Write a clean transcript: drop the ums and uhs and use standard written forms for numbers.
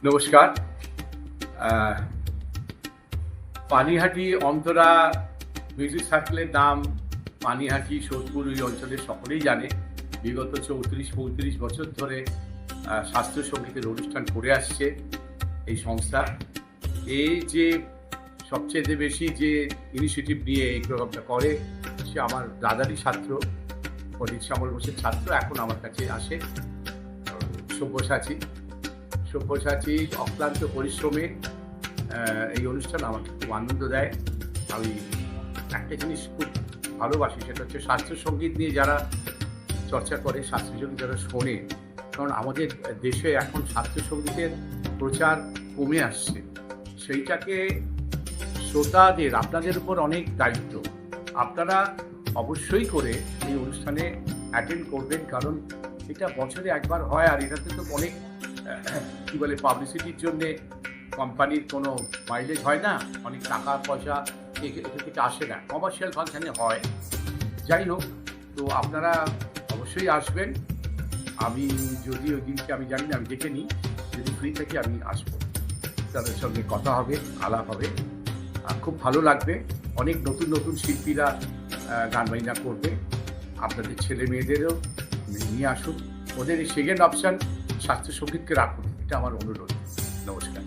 নমস্কার। পানিহাটি অন্তরা মিউজিক সার্কেলের নাম পানিহাটি, সোদপুর এই অঞ্চলের সকলেই জানে। বিগত 34-35 বছর ধরে শাস্ত্রীয় সঙ্গীতের অনুষ্ঠান করে আসছে এই সংস্থা। এই যে সবচেয়ে বেশি যে ইনিশিয়েটিভ নিয়ে এই প্রোগ্রামটা করে, সে আমার দাদারই ছাত্র, পণ্ডিত শ্যামল ঘোষের ছাত্র, এখন আমার কাছে আসে সব্যসাচী অক্লান্ত পরিশ্রমে এই অনুষ্ঠান আমাকে খুব আনন্দ দেয়। আমি একটা জিনিস খুব ভালোবাসি, সেটা হচ্ছে শাস্ত্রীয় সঙ্গীত নিয়ে যারা চর্চা করে, শাস্ত্রীয় সঙ্গীত যারা শোনে। কারণ আমাদের দেশে এখন শাস্ত্রীয় সঙ্গীতের প্রচার কমে আসছে, সেইটাকে শ্রোতাদের, আপনাদের উপর অনেক দায়িত্ব। আপনারা অবশ্যই করে এই অনুষ্ঠানে অ্যাটেন্ড করবেন, কারণ এটা বছরে একবার হয়, আর এটাতে তো অনেক কী বলে পাবলিসিটির জন্যে কোম্পানির কোনো মাইলেজ হয় না, অনেক টাকা পয়সা এটা থেকে আসে না, কমার্শিয়াল ফাংশানে হয়। যাই হোক, তো আপনারা অবশ্যই আসবেন। আমি যদি ওই দিনকে আমি জানি না, আমি দেখে নিই, যদি ফ্রি থাকি আমি আসবো, তাদের সঙ্গে কথা হবে, আলাপ হবে, খুব ভালো লাগবে। অনেক নতুন নতুন শিল্পীরা গান বাজনা করবে, আপনাদের ছেলে মেয়েদেরও নিয়ে আসুন। ওদের এই সেকেন্ড অপশান শাস্ত্রীয় সঙ্গীতকে রাখুন, এটা আমার অনুরোধ। নমস্কার।